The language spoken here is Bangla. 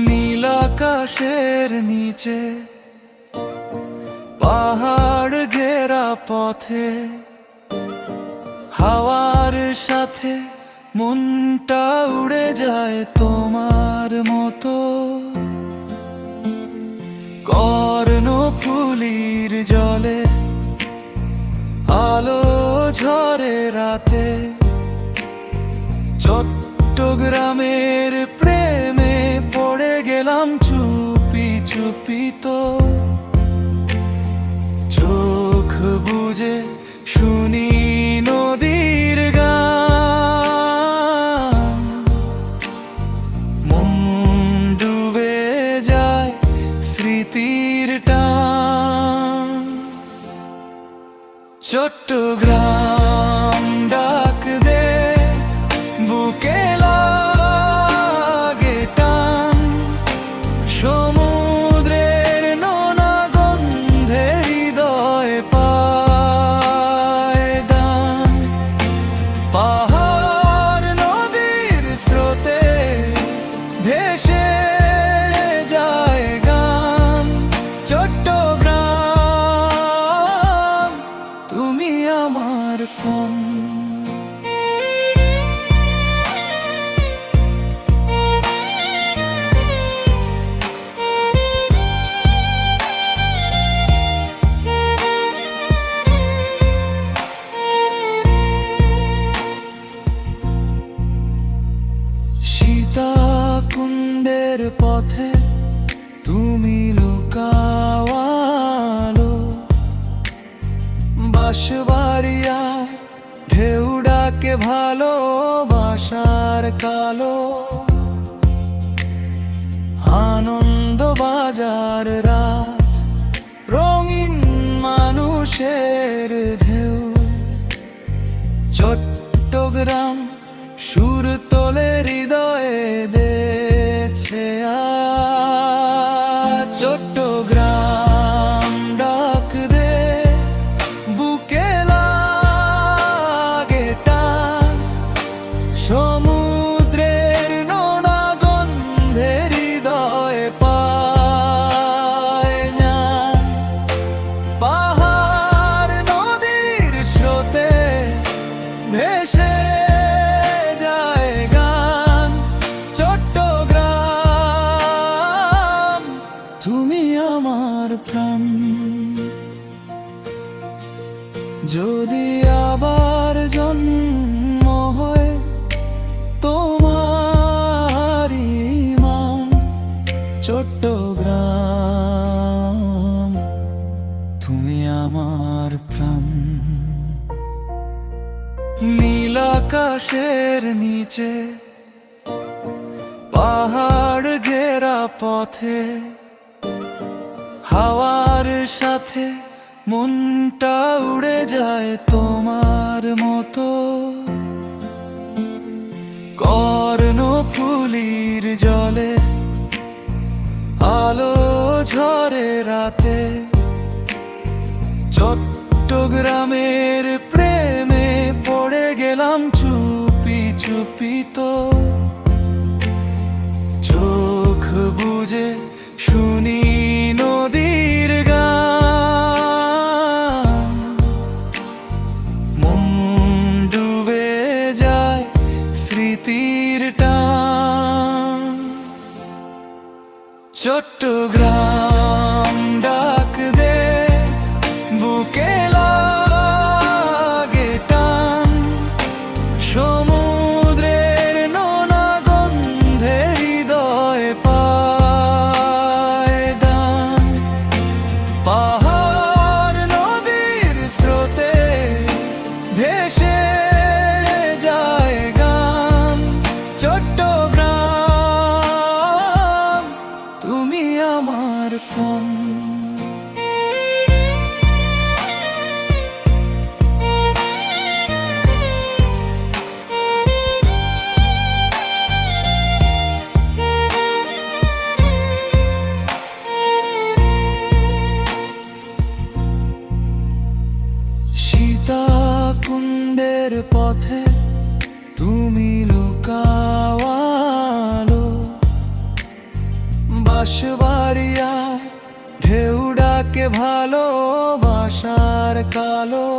নীল আকাশের নিচে পাহাড় ঘেরা পথে হাওয়ার সাথে মনটা উড়ে যায় তোমার মতো। কর্ণফুলীর জলে আলো ঝরে রাতে, চট্টগ্রামের প্রেমে পড়ে গেলাম চুপি চুপি। তো চোখ বুজে শুনি নদীর গান, মন ডুবে যায় স্মৃতির টান। চট্টগ্রাম ডাক দে, বুকে লাগে টান, সমুদ্রের নোনা গন্ধে হৃদয় পায় গান। পাহাড় নদীর স্রোতে ভেসে যায় গান। চট্টগ্রাম তুমি আমার প্রাণ। সীতাকুণ্ডের পথে তুমি লুকাওয়ালো, বাঁশবাড়িয়া ঢেউ ডাকে ভালোবাসার কালো। আনন্দ বাজার রাত, রঙিন মানুষের ঢেউ। চট্টগ্রাম সুর তোলে হৃদয়ে দেছে আজ। চট্টগ্রাম ডাক দে, বুকে লাগে টান, সমুদ্রের নোনা গন্ধে হৃদয় পায় জ্ঞান। পাহাড় নদীর স্রোতে ভেসে তুমি আমার প্রাণ। যদি আবার জন্ম হয় তোমারই মান, চট্টগ্রাম তুমি আমার প্রাণ। নীল আকাশের নিচে পাহাড় ঘেরা পথে হাওয়ার সাথে মনটা উড়ে যায় তোমার মতো। কর্ণফুলীর জলে আলো ঝরে রাতে, চট্টগ্রামের প্রেমে পড়ে গেলাম চুপি চুপি। তো চোখ বুজে শুনি নদীর গান, মন ডুবে যায় স্মৃতির টান। চট্টগ্রাম ডাক দে, বুকে লাগে টান, সমুদ্রের নোনা গন্ধে হৃদয় পায় গান। পাহাড় নদীর স্রোতে ভেসে যায় গান। চট্টগ্রাম তুমি আমার প্রাণ। বাঁশবাড়িয়া ঢেউ ডাকে ভালোবাসার কালো।